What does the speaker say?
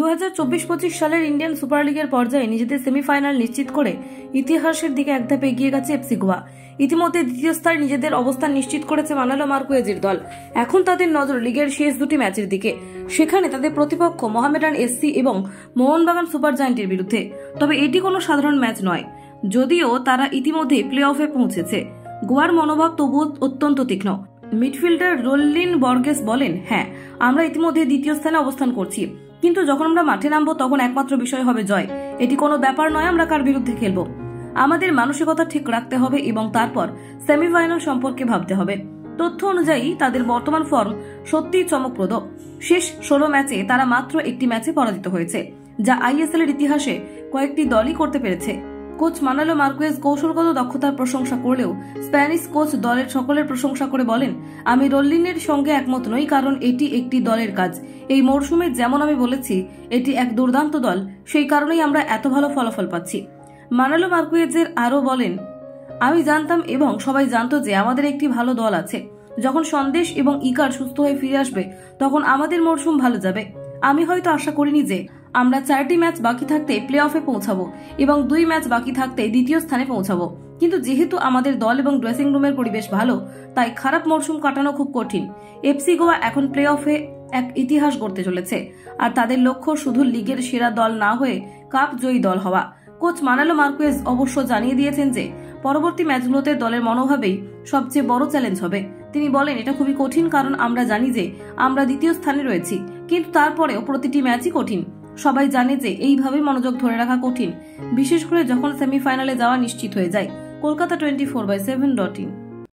2024-25 সালের Indian super লিগের পর্যায়ে নিজেদের সেমিফাইনাল নিশ্চিত করে ইতিহাসের দিকে এক ধাপ এগিয়ে গেছে এফসি গোয়া। ইতিমধ্যে দ্বিতীয় স্থানে নিজেদের অবস্থান নিশ্চিত করেছে মানালো মার্কুয়েজের দল। এখন তাদের নজর লিগের শেষ দুটি ম্যাচের দিকে। সেখানে তাদের প্রতিপক্ষ মোহামেডান এসসি এবং মোহনবাগান সুপার জায়ান্টের বিরুদ্ধে। তবে এটি কোনো সাধারণ ম্যাচ নয়, যদিও তারা ইতিমধ্যে প্লে অফে পৌঁছেছে। গোয়ার মনোভাব তবুও অত্যন্ত তীক্ষ্ণ। মিডফিল্ডার রোল্লিন বর্গেস বলেন, হ্যাঁ, আমরা ইতিমধ্যে দ্বিতীয় স্থানে অবস্থান করছি, কিন্তু যখন আমরা মাঠে নামবো তখন একমাত্র বিষয় হবে জয়। এটি কোনো ব্যাপার নয় আমরা কার বিরুদ্ধে খেলবো। আমাদের মানসিকতা ঠিক রাখতে হবে এবং তারপর সেমিফাইনাল সম্পর্কে ভাবতে হবে। তথ্য অনুযায়ী তাদের বর্তমান ফর্ম সত্যিই চমকপ্রদ। শেষ 16 ম্যাচে তারা মাত্র একটি ম্যাচে পরাজিত হয়েছে, যা আইএসএল এর ইতিহাসে কয়েকটি দলই করতে পেরেছে। কোচ মানালো মার্কুয়েজ কৌশলগত দক্ষতার প্রশংসা করলেও স্প্যানিশ কোচ দলের সকলের প্রশংসা করে বলেন, আমি রোল্লিনের সঙ্গে একমত নই, কারণ এটি একটি দলের কাজ। এই মরশুমে যেমন আমি বলেছি এটি এক দুর্দান্ত দল, সেই কারণেই আমরা এত ভালো ফলাফল পাচ্ছি। মানালো মার্কুয়েজের আরও বলেন, আমি জানতাম এবং সবাই জানতো যে আমাদের একটি ভালো দল আছে। যখন সন্দেশ এবং ইকার সুস্থ হয়ে ফিরে আসবে তখন আমাদের মরশুম ভালো যাবে। আমি হয়তো আশা করিনি যে আমরা 4টি ম্যাচ বাকি থাকতে প্লে অফে পৌঁছাবো এবং 2 ম্যাচ বাকি থাকতে দ্বিতীয় স্থানে পৌঁছাবো, কিন্তু যেহেতু আমাদের দল এবং ড্রেসিং রুমের পরিবেশ ভালো, তাই খারাপ মরশুম কাটানো খুব কঠিন। এফসি গোয়া এখন প্লে অফে এক ইতিহাস গড়তে চলেছে, আর তাদের লক্ষ্য শুধু লিগের সেরা দল না হয়ে কাপ জয়ী দল হওয়া। কোচ মানালো মার্কুয়েজ অবশ্য জানিয়ে দিয়েছেন যে পরবর্তী ম্যাচগুলোতে দলের মনোভাবেই সবচেয়ে বড় চ্যালেঞ্জ হবে। তিনি বলেন, এটা খুবই কঠিন, কারণ আমরা জানি যে আমরা দ্বিতীয় স্থানে রয়েছি, কিন্তু তারপরেও প্রতিটি ম্যাচই কঠিন। সবাই জানে যে এইভাবেই মনোযোগ ধরে রাখা কঠিন, বিশেষ করে যখন সেমিফাইনালে যাওয়া নিশ্চিত হয়ে যায়। কলকাতা 24/7.in।